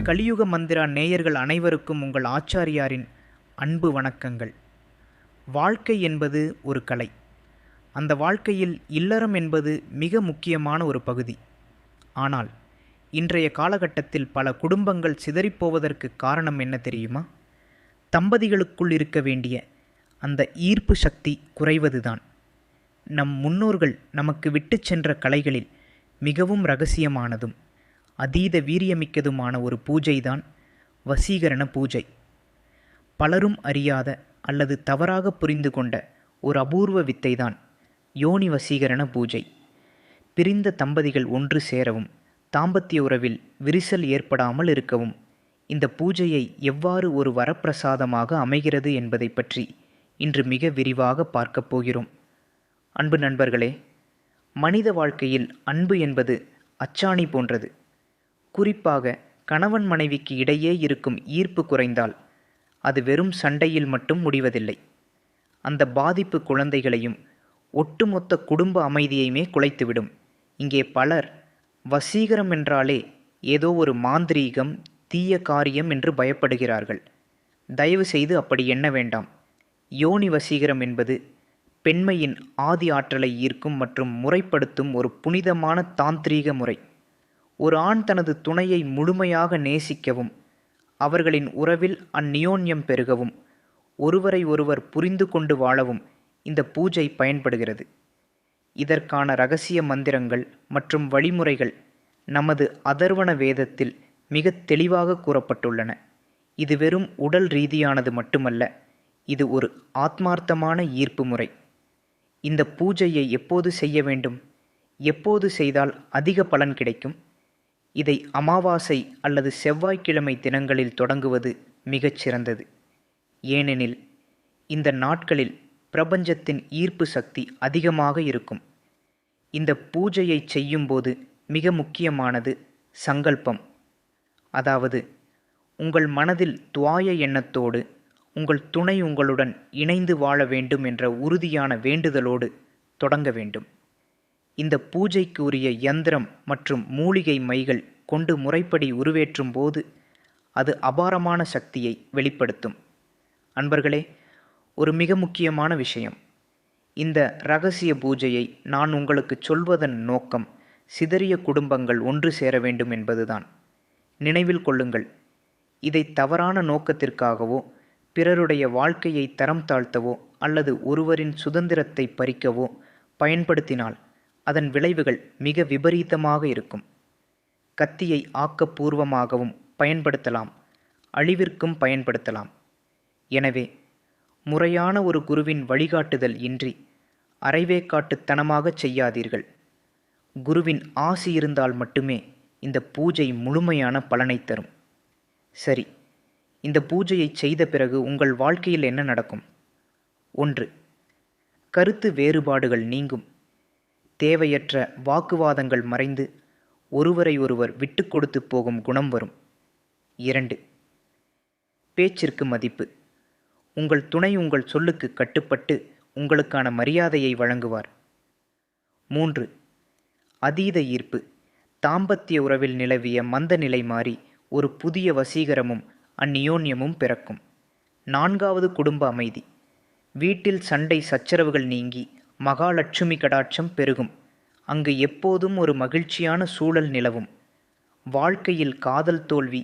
கலியுக மந்திரா நேயர்கள் அனைவருக்கும் உங்கள் ஆச்சாரியாரின் அன்பு வணக்கங்கள். வாழ்க்கை என்பது ஒரு கலை. அந்த வாழ்க்கையில் இல்லறம் என்பது மிக முக்கியமான ஒரு பகுதி. ஆனால் இன்றைய காலகட்டத்தில் பல குடும்பங்கள் சிதறிப்போவதற்கு காரணம் என்ன தெரியுமா? தம்பதிகளுக்குள் இருக்க வேண்டிய அந்த ஈர்ப்பு சக்தி குறைவதுதான். நம் முன்னோர்கள் நமக்கு விட்டு சென்ற கலைகளில் மிகவும் இரகசியமானதும் அதீத வீரியமிக்கதுமான ஒரு பூஜைதான் வசீகரண பூஜை. பலரும் அறியாத அல்லது தவறாக புரிந்து கொண்ட ஒரு அபூர்வ வித்தைதான் யோனி வசீகரண பூஜை. பிரிந்த தம்பதிகள் ஒன்று சேரவும் தாம்பத்திய உறவில் விரிசல் ஏற்படாமல் இருக்கவும் இந்த பூஜையை எவ்வாறு ஒரு வரப்பிரசாதமாக அமைகிறது என்பதை பற்றி இன்று மிக விரிவாக பார்க்கப் போகிறோம். அன்பு நண்பர்களே, மனித வாழ்க்கையில் அன்பு என்பது அச்சாணி போன்றது. குறிப்பாக கணவன் மனைவிக்கு இடையே இருக்கும் ஈர்ப்பு குறைந்தால் அது வெறும் சண்டையில் மட்டும் முடிவதில்லை. அந்த பாதிப்பு குழந்தைகளையும் ஒட்டுமொத்த குடும்ப அமைதியையுமே குலைத்துவிடும். இங்கே பலர் வசீகரம் என்றாலே ஏதோ ஒரு மாந்திரீகம், தீய காரியம் என்று பயப்படுகிறார்கள். தயவு செய்து அப்படி எண்ண வேண்டாம். யோனி வசீகரம் என்பது பெண்மையின் ஆதி ஆற்றலை ஈர்க்கும் மற்றும் முறைப்படுத்தும் ஒரு புனிதமான தாந்திரீக முறை. ஒரு ஆண் தனது துணையை முழுமையாக நேசிக்கவும் அவர்களின் உறவில் அந்நியோன்யம் பெருகவும் ஒருவரை ஒருவர் புரிந்து கொண்டு வாழவும் இந்த பூஜை பயன்படுகிறது. இதற்கான இரகசிய மந்திரங்கள் மற்றும் வழிமுறைகள் நமது அதர்வண வேதத்தில் மிக தெளிவாக கூறப்பட்டுள்ளன. இது வெறும் உடல் ரீதியானது மட்டுமல்ல, இது ஒரு ஆத்மார்த்தமான ஈர்ப்பு முறை. இந்த பூஜையை எப்போது செய்ய வேண்டும்? எப்போது செய்தால் அதிக பலன் கிடைக்கும்? இதை அமாவாசை அல்லது செவ்வாய்க்கிழமை தினங்களில் தொடங்குவது மிகச் சிறந்தது. ஏனெனில் இந்த நாட்களில் பிரபஞ்சத்தின் ஈர்ப்பு சக்தி அதிகமாக இருக்கும். இந்த பூஜையை செய்யும்போது மிக முக்கியமானது சங்கல்பம். அதாவது உங்கள் மனதில் துவாய எண்ணத்தோடு உங்கள் துணை உங்களுடன் இணைந்து வாழ வேண்டும் என்ற உறுதியான வேண்டுதலோடு தொடங்க வேண்டும். இந்த பூஜைக்கு உரிய யந்திரம் மற்றும் மூலிகை மைகள் கொண்டு முறைப்படி உருவேற்றும் போது அது அபாரமான சக்தியை வெளிப்படுத்தும். அன்பர்களே, ஒரு மிக முக்கியமான விஷயம். இந்த இரகசிய பூஜையை நான் உங்களுக்கு சொல்வதன் நோக்கம் சிதறிய குடும்பங்கள் ஒன்று சேர வேண்டும் என்பதுதான். நினைவில் கொள்ளுங்கள், இதை தவறான நோக்கத்திற்காகவோ பிறருடைய வாழ்க்கையை தரம் தாழ்த்தவோ அல்லது ஒருவரின் சுதந்திரத்தை பறிக்கவோ பயன்படுத்தினால் அதன் விளைவுகள் மிக விபரீதமாக இருக்கும். கத்தியை ஆக்கப்பூர்வமாகவும் பயன்படுத்தலாம், அழிவிற்கும் பயன்படுத்தலாம். எனவே முறையான ஒரு குருவின் வழிகாட்டுதல் இன்றி அரைவேக்காட்டுத்தனமாக செய்யாதீர்கள். குருவின் ஆசி இருந்தால் மட்டுமே இந்த பூஜை முழுமையான பலனை தரும். சரி, இந்த பூஜையை செய்த பிறகு உங்கள் வாழ்க்கையில் என்ன நடக்கும்? 1. கருத்து வேறுபாடுகள் நீங்கும். தேவையற்ற வாக்குவாதங்கள் மறைந்து ஒருவரை ஒருவர் விட்டு கொடுத்து போகும் குணம் வரும். 2. பேச்சிற்கு மதிப்பு. உங்கள் துணை உங்கள் சொல்லுக்கு கட்டுப்பட்டு உங்களுக்கான மரியாதையை வழங்குவார். 3. அதீத ஈர்ப்பு. தாம்பத்திய உறவில் நிலவிய மந்த நிலை மாறி ஒரு புதிய வசீகரமும் அந்நியோன்யமும் பிறக்கும். 4. குடும்ப அமைதி. வீட்டில் சண்டை சச்சரவுகள் நீங்கி மகாலட்சுமி கடாட்சம் பெருகும். அங்கு எப்போதும் ஒரு மகிழ்ச்சியான சூழல் நிலவும். வாழ்க்கையில் காதல் தோல்வி,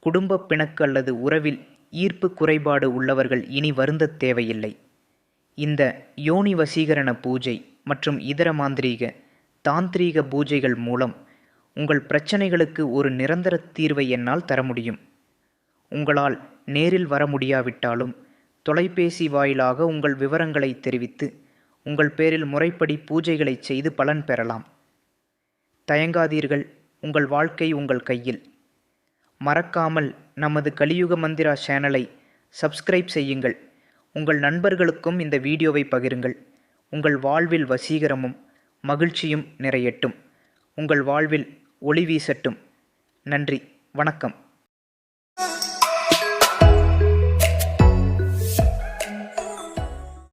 குடும்ப பிணக்கு அல்லது உறவில் ஈர்ப்பு குறைபாடு உள்ளவர்கள் இனி வருந்தத் தேவையில்லை. இந்த யோனி வசீகரண பூஜை மற்றும் இதர மாந்திரீக தாந்திரீக பூஜைகள் மூலம் உங்கள் பிரச்சனைகளுக்கு ஒரு நிரந்தர தீர்வை என்னால் தர முடியும். உங்களால் நேரில் வர முடியாவிட்டாலும் தொலைபேசி வாயிலாக உங்கள் விவரங்களை தெரிவித்து உங்கள் பேரில் முறைப்படி பூஜைகளை செய்து பலன் பெறலாம். தயங்காதீர்கள், உங்கள் வாழ்க்கை உங்கள் கையில். மறக்காமல் நமது கலியுக மந்திரா சேனலை சப்ஸ்கிரைப் செய்யுங்கள். உங்கள் நண்பர்களுக்கும் இந்த வீடியோவை பகிருங்கள். உங்கள் வாழ்வில் வசீகரமும் மகிழ்ச்சியும் நிறையட்டும். உங்கள் வாழ்வில் ஒளி வீசட்டும். நன்றி, வணக்கம்.